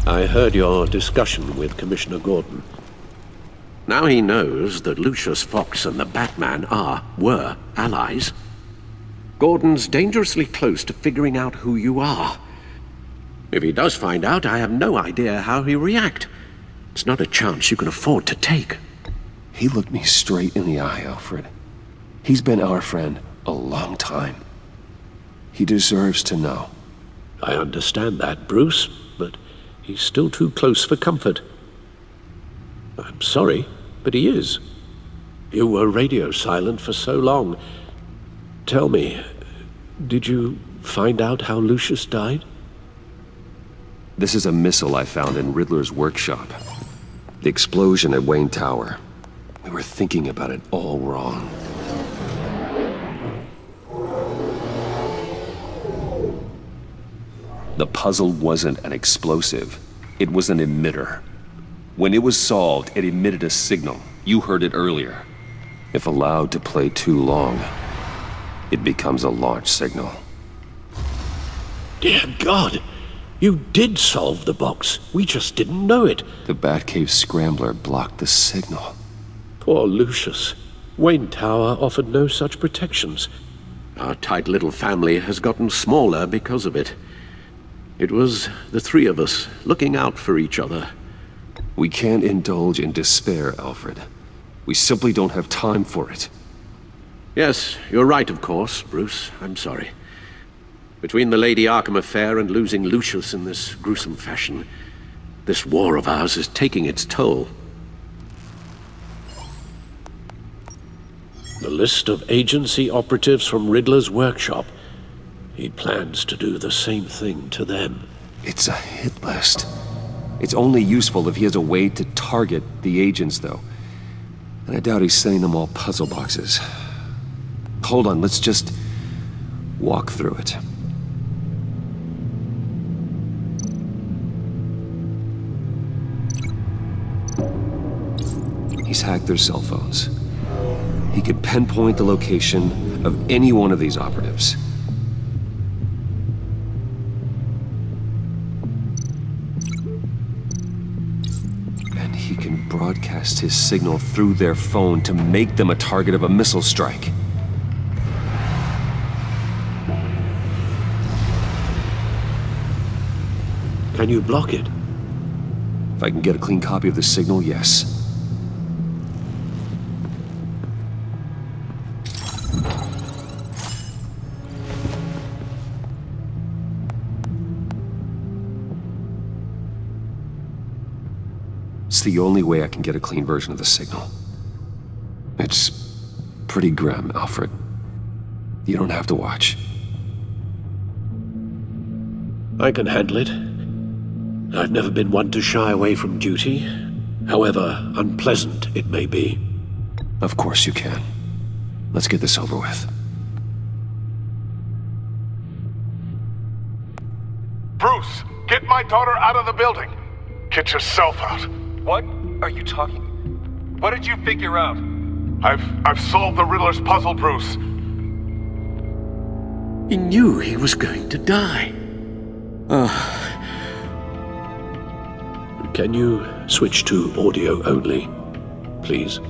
I heard your discussion with Commissioner Gordon. Now he knows that Lucius Fox and the Batman were allies. Gordon's dangerously close to figuring out who you are. If he does find out, I have no idea how he'll react. It's not a chance you can afford to take. He looked me straight in the eye, Alfred. He's been our friend a long time. He deserves to know. I understand that, Bruce, but he's still too close for comfort. I'm sorry, but he is. You were radio silent for so long. Tell me, did you find out how Lucius died? This is a missile I found in Riddler's workshop. The explosion at Wayne Tower. We were thinking about it all wrong. The puzzle wasn't an explosive. It was an emitter. When it was solved, it emitted a signal. You heard it earlier. If allowed to play too long, it becomes a launch signal. Dear God! You did solve the box. We just didn't know it. The Batcave scrambler blocked the signal. Poor Lucius. Wayne Tower offered no such protections. Our tight little family has gotten smaller because of it. It was the three of us looking out for each other. We can't indulge in despair, Alfred. We simply don't have time for it. Yes, you're right, of course, Bruce. I'm sorry. Between the Lady Arkham affair and losing Lucius in this gruesome fashion, this war of ours is taking its toll. The list of agency operatives from Riddler's workshop. He plans to do the same thing to them. It's a hit list. It's only useful if he has a way to target the agents, though. And I doubt he's sending them all puzzle boxes. Hold on, let's just walk through it. He's hacked their cell phones. He could pinpoint the location of any one of these operatives. And he can broadcast his signal through their phone to make them a target of a missile strike. Can you block it? If I can get a clean copy of the signal, yes. It's the only way I can get a clean version of the signal. It's pretty grim, Alfred. You don't have to watch. I can handle it. I've never been one to shy away from duty, however unpleasant it may be. Of course you can. Let's get this over with. Bruce, get my daughter out of the building. Get yourself out. What are you talking? What did you figure out? I've solved the Riddler's puzzle, Bruce. He knew he was going to die. Can you switch to audio only, please?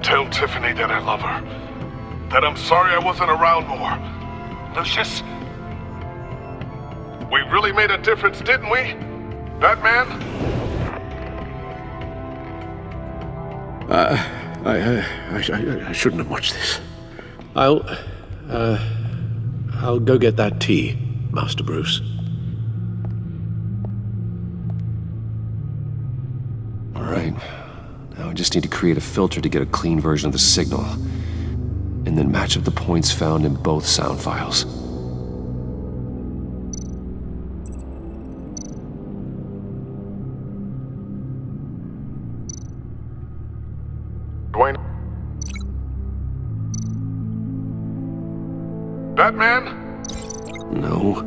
Tell Tiffany that I love her. That I'm sorry I wasn't around more. Lucius? We really made a difference, didn't we? Batman? I shouldn't have watched this. I'll go get that tea, Master Bruce. All right. Now I just need to create a filter to get a clean version of the signal, and then match up the points found in both sound files. Dwayne? Batman? No.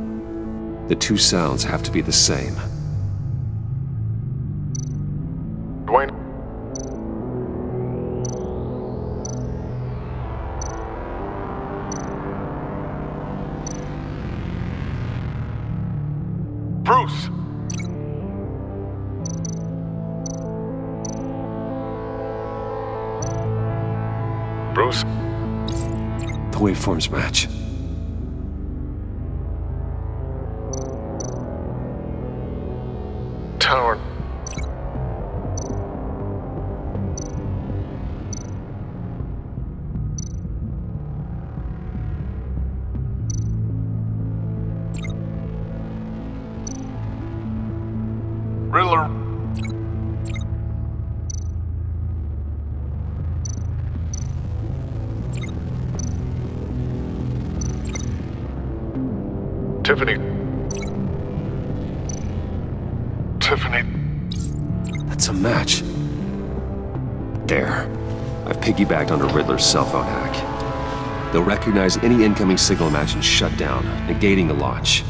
The two sounds have to be the same. Dwayne? Bruce! Bruce? The waveforms match. Tower. Riddler. Tiffany. That's a match. There. I've piggybacked onto Riddler's cell phone hack. They'll recognize any incoming signal match and shut down, negating the launch.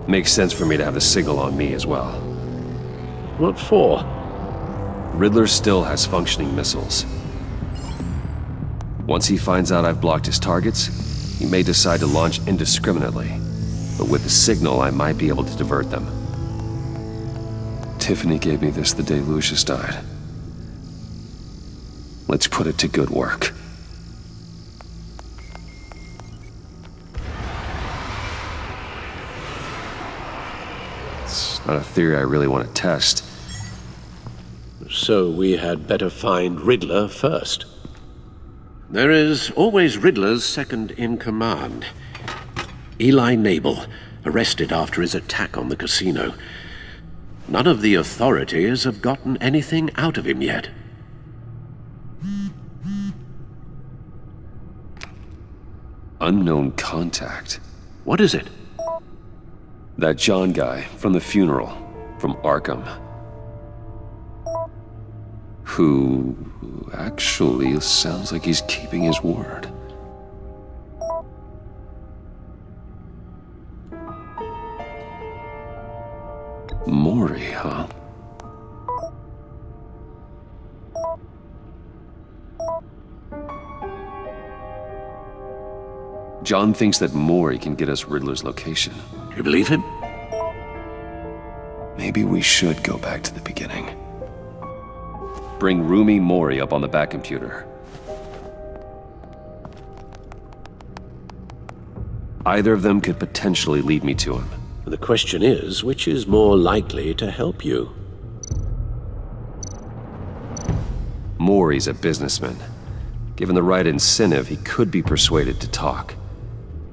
Makes sense for me to have the signal on me as well. What for? Riddler still has functioning missiles. Once he finds out I've blocked his targets, he may decide to launch indiscriminately. But with the signal, I might be able to divert them. Tiffany gave me this the day Lucius died. Let's put it to good work. It's not a theory I really want to test. So we had better find Riddler first. There is always Riddler's second in command. Eli Nabel, arrested after his attack on the casino. None of the authorities have gotten anything out of him yet. Unknown contact. What is it? That John guy from the funeral, from Arkham. Who actually sounds like he's keeping his word. Maury, huh? John thinks that Maury can get us Riddler's location. You believe him? Maybe we should go back to the beginning. Bring Rumi Maury up on the back computer. Either of them could potentially lead me to him. The question is, which is more likely to help you? Maury's a businessman. Given the right incentive, he could be persuaded to talk.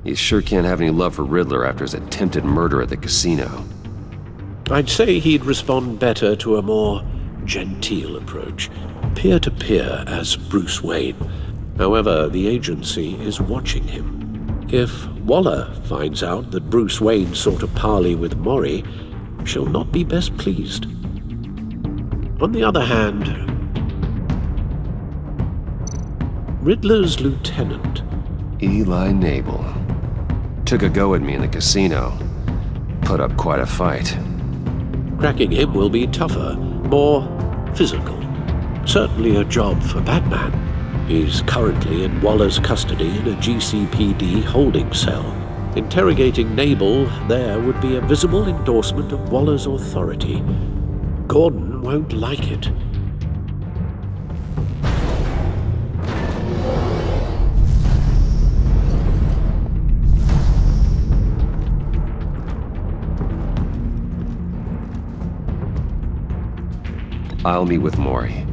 He sure can't have any love for Riddler after his attempted murder at the casino. I'd say he'd respond better to a more genteel approach, peer-to-peer as Bruce Wayne. However, the agency is watching him. If Waller finds out that Bruce Wayne sought a parley with Maury, she'll not be best pleased. On the other hand, Riddler's lieutenant, Eli Nabel, took a go at me in the casino. Put up quite a fight. cracking him will be tougher, more physical. Certainly a job for Batman. He's currently in Waller's custody in a GCPD holding cell. Interrogating Nabel there would be a visible endorsement of Waller's authority. Gordon won't like it. I'll meet with Maury.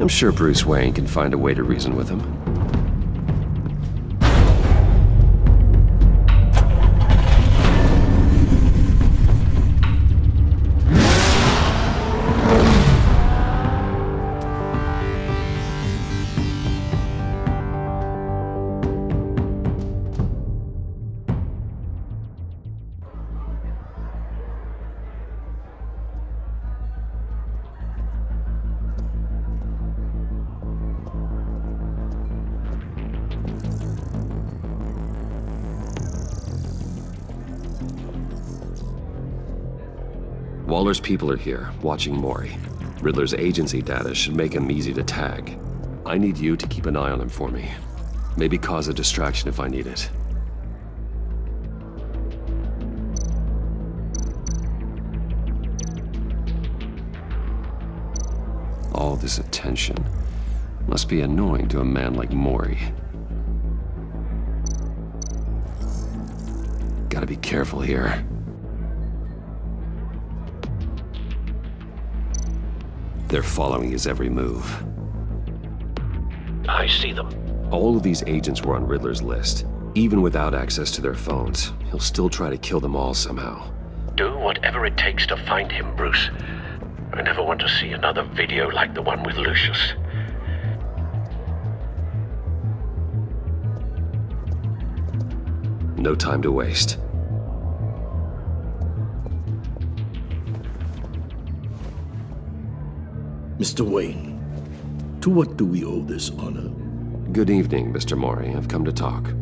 I'm sure Bruce Wayne can find a way to reason with him. Waller's people are here, watching Maury. Riddler's agency data should make him easy to tag. I need you to keep an eye on him for me. Maybe cause a distraction if I need it. All this attention must be annoying to a man like Mori. Gotta be careful here. They're following his every move. I see them. All of these agents were on Riddler's list. Even without access to their phones, he'll still try to kill them all somehow. Do whatever it takes to find him, Bruce. I never want to see another video like the one with Lucius. No time to waste. Mr. Wayne, to what do we owe this honor? Good evening, Mr. Mori. I've come to talk.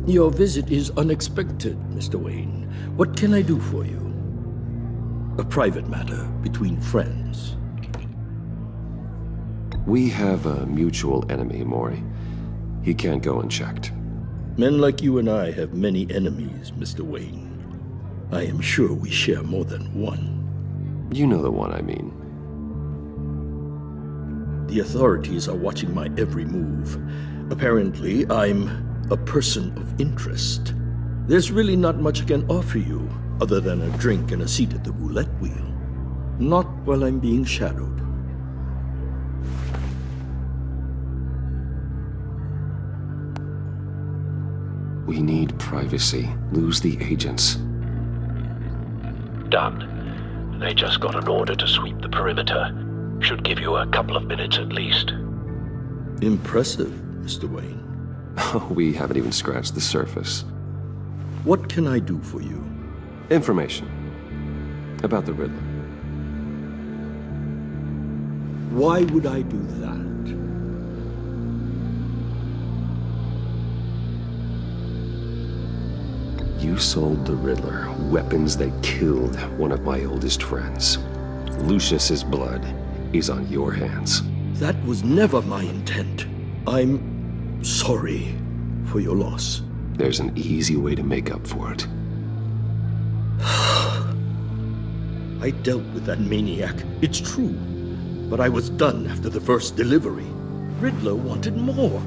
Your visit is unexpected, Mr. Wayne. What can I do for you? A private matter between friends. We have a mutual enemy, Mori. He can't go unchecked. Men like you and I have many enemies, Mr. Wayne. I am sure we share more than one. You know the one I mean. The authorities are watching my every move. Apparently, I'm a person of interest. There's really not much I can offer you, other than a drink and a seat at the roulette wheel. Not while I'm being shadowed. We need privacy. Lose the agents. Done. They just got an order to sweep the perimeter. Should give you a couple of minutes at least. Impressive, Mr. Wayne. We haven't even scratched the surface. What can I do for you? Information about the Riddler. Why would I do that? You sold the Riddler weapons that killed one of my oldest friends. Lucius's blood is on your hands. That was never my intent. I'm sorry for your loss. There's an easy way to make up for it. I dealt with that maniac, it's true. But I was done after the first delivery. Riddler wanted more.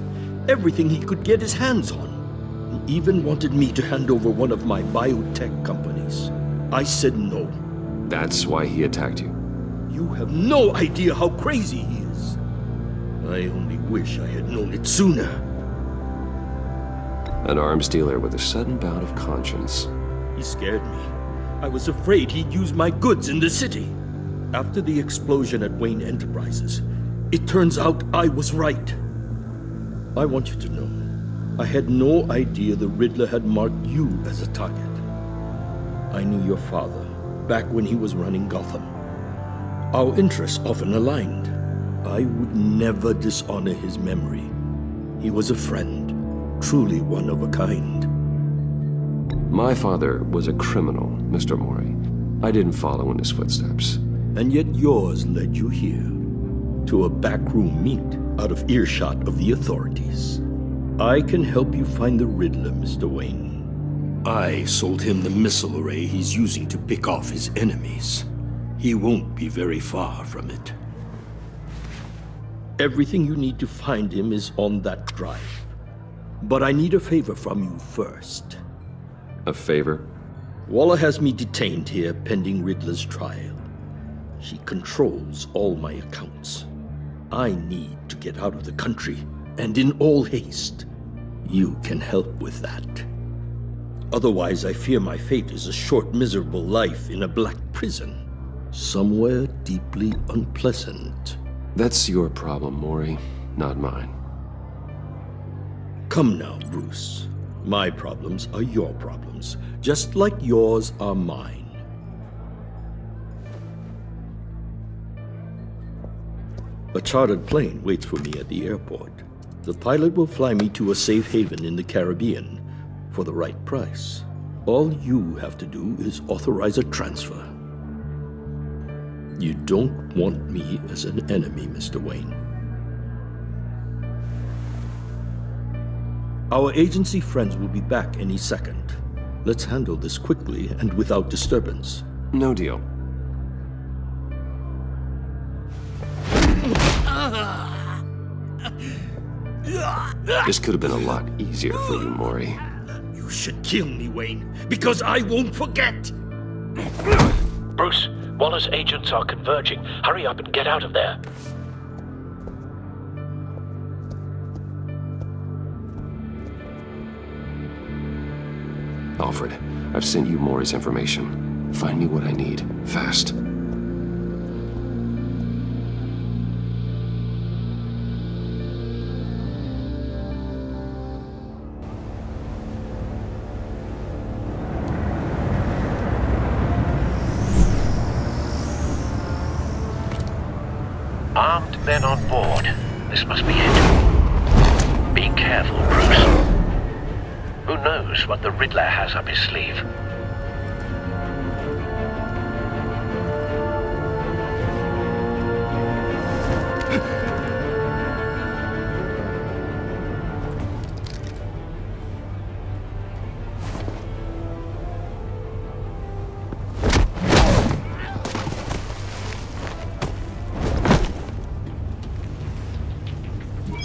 Everything he could get his hands on. He even wanted me to hand over one of my biotech companies. I said no. That's why he attacked you. You have no idea how crazy he is. I only wish I had known it sooner. An arms dealer with a sudden bout of conscience. He scared me. I was afraid he'd use my goods in the city. After the explosion at Wayne Enterprises, it turns out I was right. I want you to know, I had no idea the Riddler had marked you as a target. I knew your father back when he was running Gotham. Our interests often aligned. I would never dishonor his memory. He was a friend, truly one of a kind. My father was a criminal, Mr. Mori. I didn't follow in his footsteps. And yet yours led you here, to a backroom meet out of earshot of the authorities. I can help you find the Riddler, Mr. Wayne. I sold him the missile array he's using to pick off his enemies. He won't be very far from it. Everything you need to find him is on that drive. But I need a favor from you first. A favor? Waller has me detained here pending Riddler's trial. She controls all my accounts. I need to get out of the country, and in all haste. You can help with that. Otherwise, I fear my fate is a short, miserable life in a black prison. Somewhere deeply unpleasant. That's your problem, Mori, not mine. Come now, Bruce. My problems are your problems, just like yours are mine. A chartered plane waits for me at the airport. The pilot will fly me to a safe haven in the Caribbean for the right price. All you have to do is authorize a transfer. You don't want me as an enemy, Mr. Wayne. Our agency friends will be back any second. Let's handle this quickly and without disturbance. No deal. This could have been a lot easier for you, Maury. You should kill me, Wayne, because I won't forget! Bruce, Waller's agents are converging. Hurry up and get out of there. Alfred, I've sent you Maury's information. Find me what I need, fast. Armed men on board. This must be it. Be careful, Bruce. Who knows what the Riddler has up his sleeve?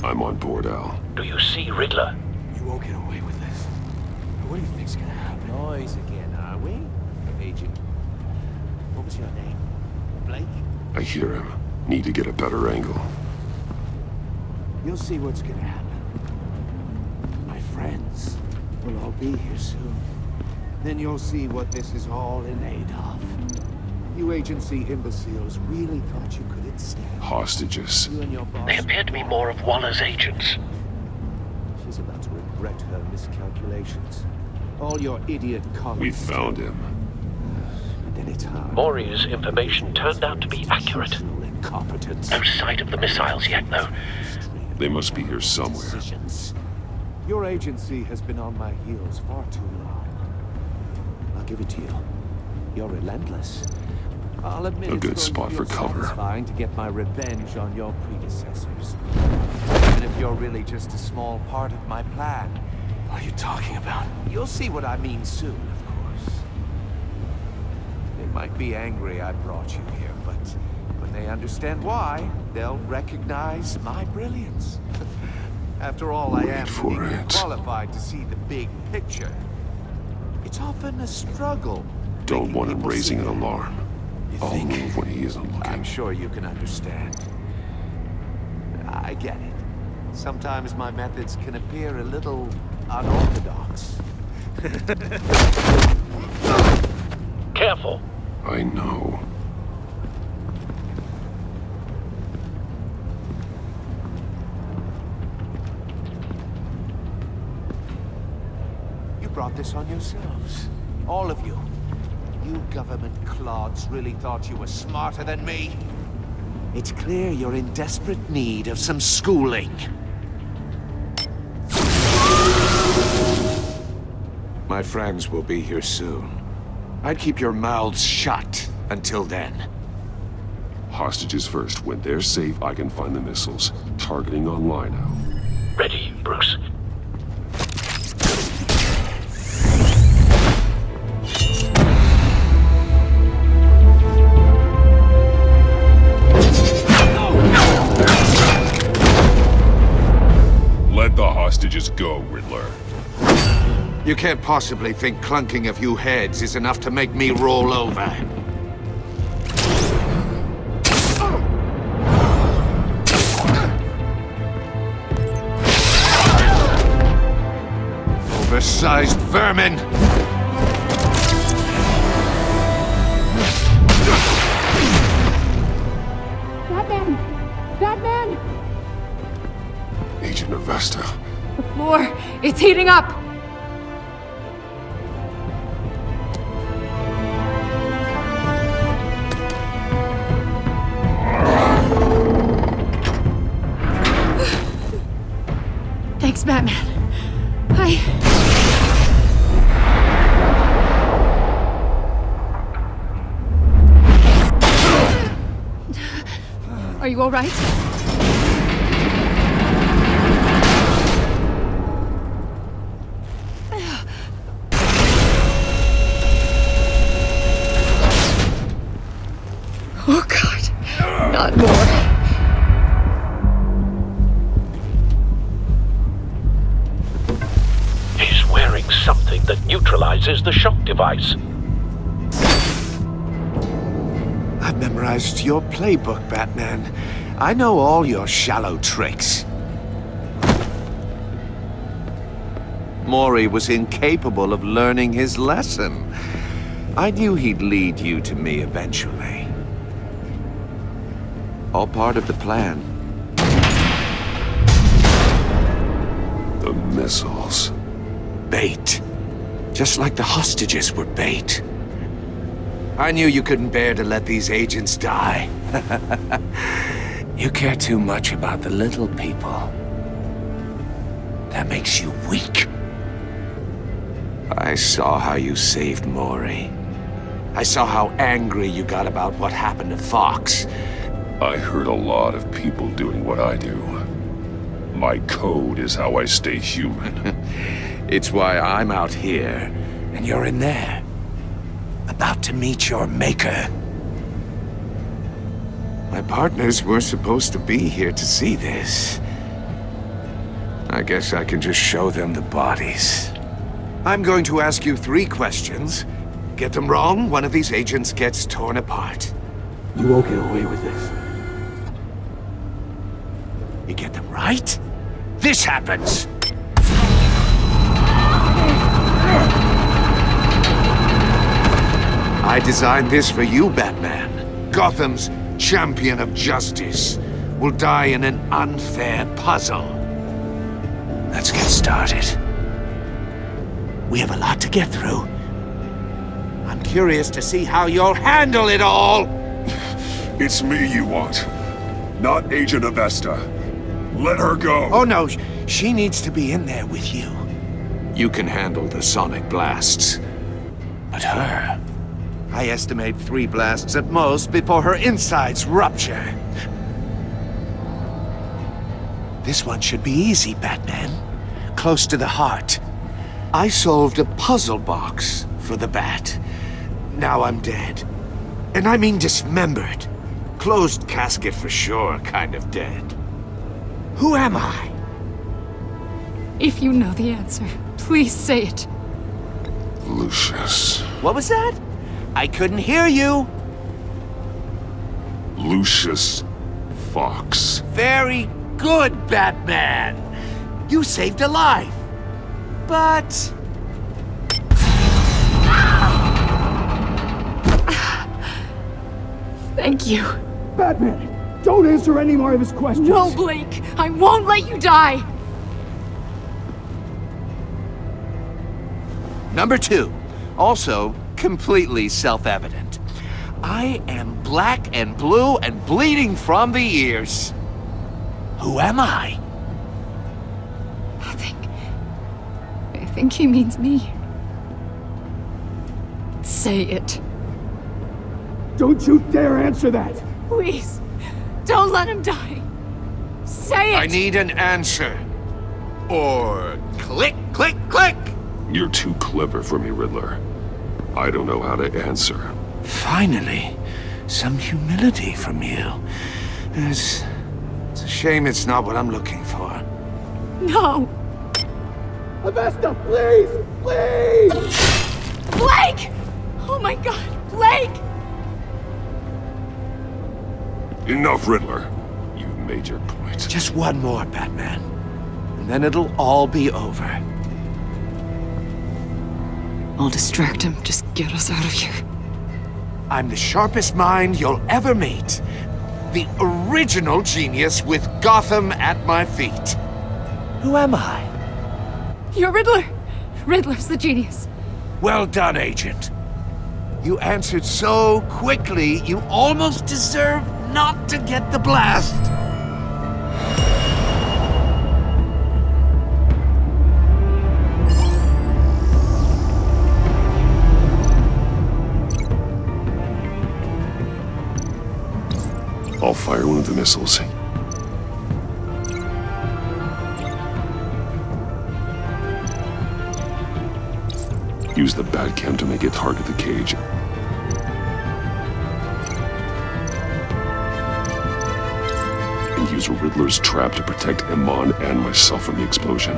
I'm on board, Al. Do you see Riddler? You won't get away with this. What do you think's gonna happen? Noise again, are we? Agent. What was your name? Blake? I hear him. Need to get a better angle. You'll see what's gonna happen. My friends will all be here soon. Then you'll see what this is all in aid of. You agency imbeciles really thought you could instead. Hostages. You and your boss. They appear to be more of Waller's agents. She's about to regret her miscalculations. All your idiot colleagues. We found him. But then it's hard. Maury's information turned out to be accurate. Incompetence. No sight of the missiles yet, though. They must be here somewhere. Decisions. Your agency has been on my heels far too long. I'll give it to you. You're relentless. I'll admit A it's good going spot to for feel cover. satisfying to get my revenge on your predecessors. Even if you're really just a small part of my plan. What are you talking about? You'll see what I mean soon, of course. They might be angry I brought you here, but when they understand why, they'll recognize my brilliance. After all, I am uniquely qualified to see the big picture. It's often a struggle. Don't making want him people raising see an it. alarm. I'll move when he isn't looking. I'm sure you can understand. I get it. Sometimes my methods can appear a little unorthodox. Careful. I know. You brought this on yourselves. All of you. You government clods really thought you were smarter than me? It's clear you're in desperate need of some schooling. My friends will be here soon. I'd keep your mouths shut until then. Hostages first. When they're safe, I can find the missiles. Targeting online now. Ready, Bruce. Let the hostages go, Riddler. You can't possibly think clunking a few heads is enough to make me roll over. Oversized vermin! Batman! Batman! Agent Avesta. The floor, it's heating up! Thanks, Batman. Are you all right? Not more. He's wearing something that neutralizes the shock device. I've memorized your playbook, Batman. I know all your shallow tricks. Mori was incapable of learning his lesson. I knew he'd lead you to me eventually. All part of the plan. The missiles. Bait. Just like the hostages were bait. I knew you couldn't bear to let these agents die. You care too much about the little people. That makes you weak. I saw how you saved Mori. I saw how angry you got about what happened to Fox. I heard a lot of people doing what I do. My code is how I stay human. It's why I'm out here, and you're in there. About to meet your maker. My partners were supposed to be here to see this. I guess I can just show them the bodies. I'm going to ask you 3 questions. Get them wrong, one of these agents gets torn apart. You won't get away with this. You get them right, this happens! I designed this for you, Batman. Gotham's champion of justice will die in an unfair puzzle. Let's get started. We have a lot to get through. I'm curious to see how you'll handle it all! It's me you want, not Agent Avesta. Let her go! Oh no, she needs to be in there with you. You can handle the sonic blasts. But her... I estimate 3 blasts at most before her insides rupture. This one should be easy, Batman. Close to the heart. I solved a puzzle box for the Bat. Now I'm dead. And I mean dismembered. Closed casket for sure, kind of dead. Who am I? If you know the answer, please say it. Lucius. What was that? I couldn't hear you. Lucius Fox. Very good, Batman. You saved a life. But... Thank you. Batman, don't answer any more of his questions. No, Blake. I won't let you die. Number 2. Also, completely self-evident. I am black and blue and bleeding from the ears. Who am I? I think he means me. Say it. Don't you dare answer that! Please. Don't let him die. Say it! I need an answer. Or click, click, click! You're too clever for me, Riddler. I don't know how to answer. Finally, some humility from you. It's a shame it's not what I'm looking for. No. Avesta, please! Please! Blake! Oh my god, Blake! Enough, Riddler. You've made your point. Just one more, Batman. And then it'll all be over. I'll distract him. Just get us out of here. I'm the sharpest mind you'll ever meet. The original genius with Gotham at my feet. Who am I? You're Riddler. Riddler's the genius. Well done, Agent. You answered so quickly, you almost deserve not to get the blast. I'll fire one of the missiles. Use the Batcam to make it target the cage. use Riddler's trap to protect Iman and myself from the explosion.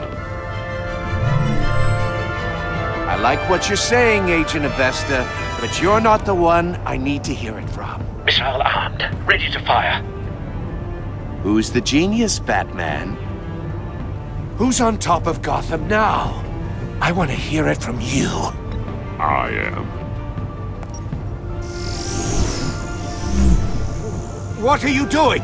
I like what you're saying, Agent Avesta, but you're not the one I need to hear it from. Missile armed, ready to fire. Who's the genius, Batman? Who's on top of Gotham now? I want to hear it from you. I am. What are you doing?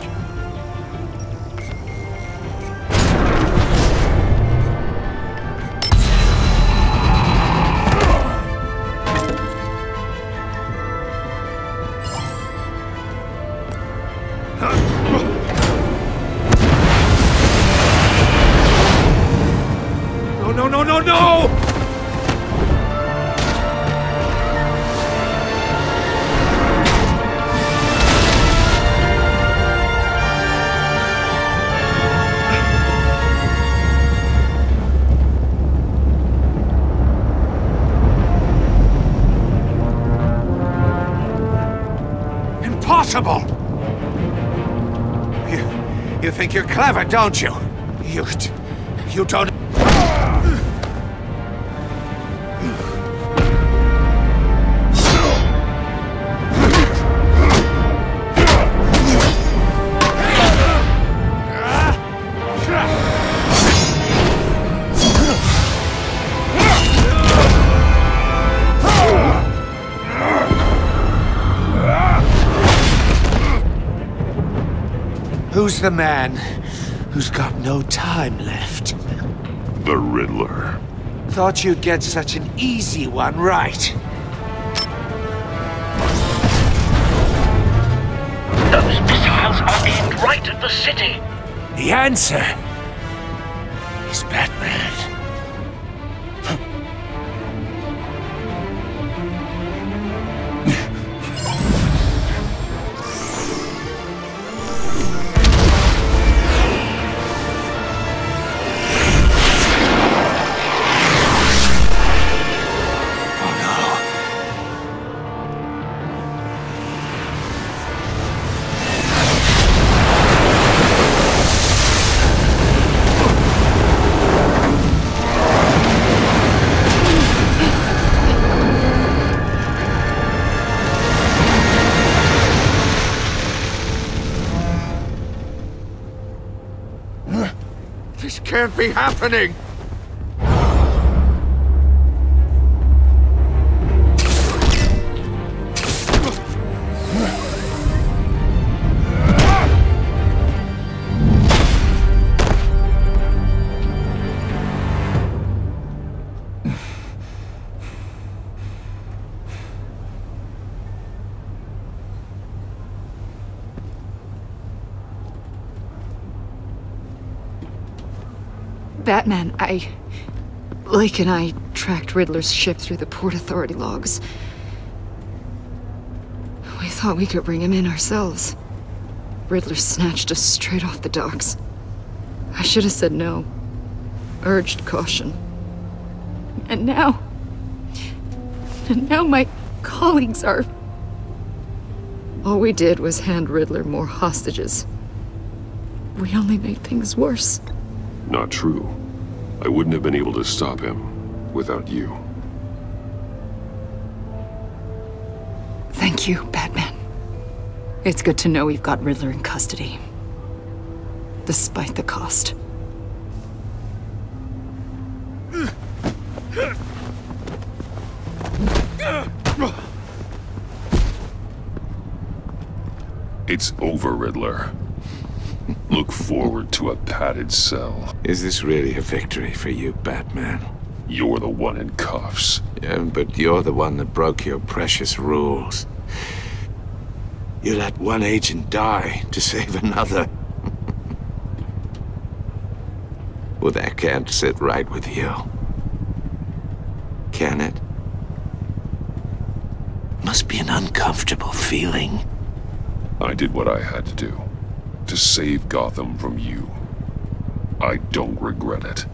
No! Impossible! You think you're clever, don't you? You don't... Who's the man who's got no time left? The Riddler. Thought you'd get such an easy one right. Those missiles are aimed right at the city. The answer is Batman. This can't be happening! Batman, Blake and I tracked Riddler's ship through the Port Authority logs. We thought we could bring him in ourselves. Riddler snatched us straight off the docks. I should have said no. Urged caution. And now my colleagues are... All we did was hand Riddler more hostages. We only made things worse. Not true. I wouldn't have been able to stop him without you. Thank you, Batman. It's good to know we've got Riddler in custody. Despite the cost. It's over, Riddler. Look forward to a padded cell. Is this really a victory for you, Batman? You're the one in cuffs. Yeah, but you're the one that broke your precious rules. You let one agent die to save another. Well, that can't sit right with you. Can it? Must be an uncomfortable feeling. I did what I had to do. To save Gotham from you. I don't regret it.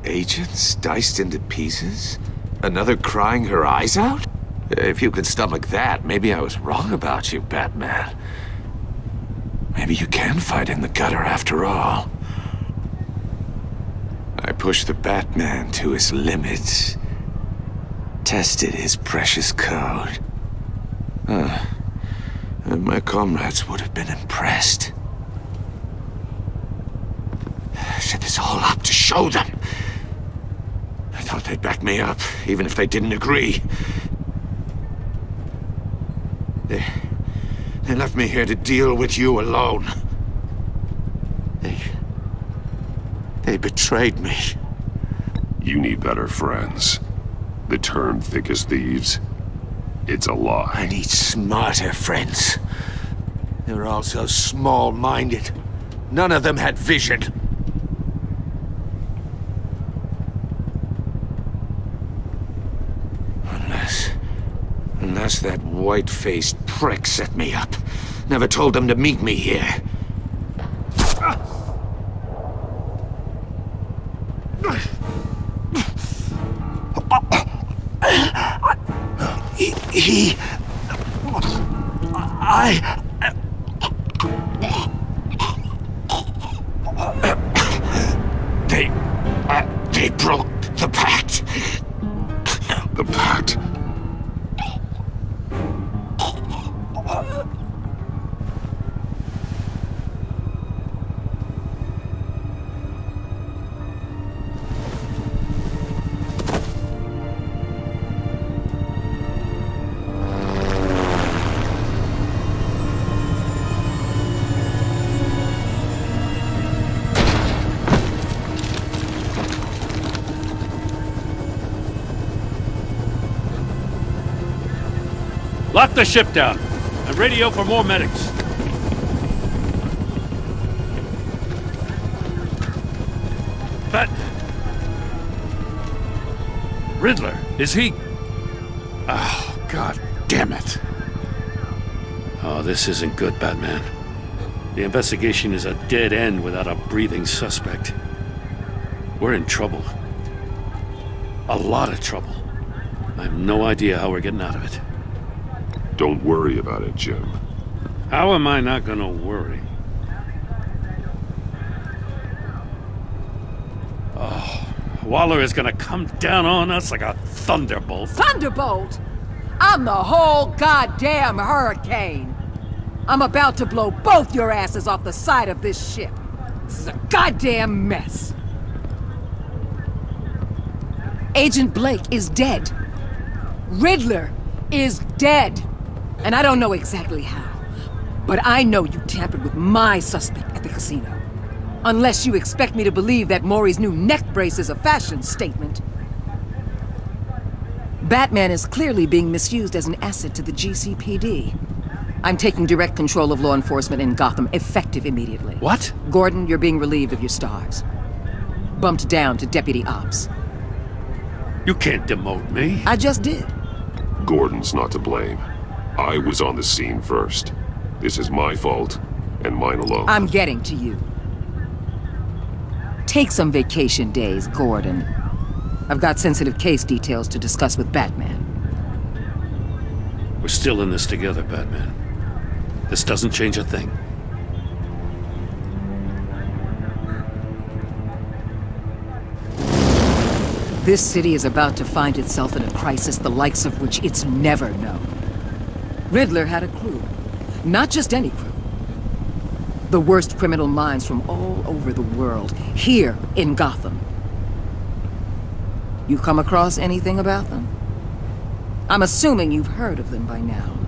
Agents diced into pieces? Another crying her eyes out? If you could stomach that, maybe I was wrong about you, Batman. Maybe you can fight in the gutter after all. I pushed the Batman to his limits. Tested his precious code. And my comrades would have been impressed. I set this all up to show them. I thought they'd back me up, even if they didn't agree. They left me here to deal with you alone. They betrayed me. You need better friends. The term thick as thieves, it's a lie. I need smarter friends. They're all so small-minded. None of them had vision. Unless that white-faced prick set me up. Never told them to meet me here. They broke the pact. The pact? Lock the ship down, and radio for more medics. But... Riddler, is he... Oh, God damn it. Oh, this isn't good, Batman. The investigation is a dead end without a breathing suspect. We're in trouble. A lot of trouble. I have no idea how we're getting out of it. Don't worry about it, Jim. How am I not gonna worry? Oh, Waller is gonna come down on us like a thunderbolt. Thunderbolt? I'm the whole goddamn hurricane. I'm about to blow both your asses off the side of this ship. This is a goddamn mess. Agent Blake is dead. Riddler is dead. And I don't know exactly how, but I know you tampered with my suspect at the casino. Unless you expect me to believe that Maury's new neck brace is a fashion statement. Batman is clearly being misused as an asset to the GCPD. I'm taking direct control of law enforcement in Gotham, effective immediately. What? Gordon, you're being relieved of your stars. Bumped down to Deputy Ops. You can't demote me. I just did. Gordon's not to blame. I was on the scene first. This is my fault, and mine alone. I'm getting to you. Take some vacation days, Gordon. I've got sensitive case details to discuss with Batman. We're still in this together, Batman. This doesn't change a thing. This city is about to find itself in a crisis the likes of which it's never known. Riddler had a crew. Not just any crew. The worst criminal minds from all over the world, here in Gotham. You come across anything about them? I'm assuming you've heard of them by now.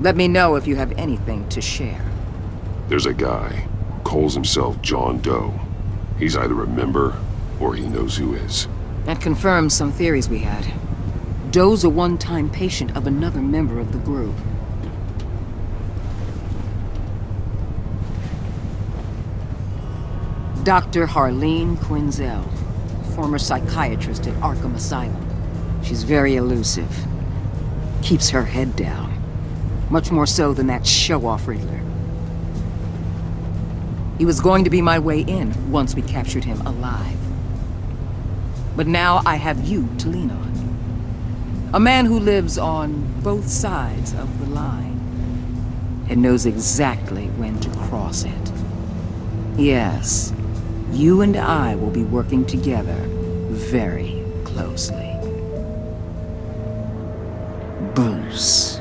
Let me know if you have anything to share. There's a guy, calls himself John Doe. He's either a member, or he knows who is. That confirms some theories we had. Doe's a one-time patient of another member of the group. Dr. Harleen Quinzel, former psychiatrist at Arkham Asylum. She's very elusive. Keeps her head down. Much more so than that show-off Riddler. He was going to be my way in once we captured him alive. But now I have you to lean on. A man who lives on both sides of the line. and knows exactly when to cross it. Yes, you and I will be working together very closely. Bruce.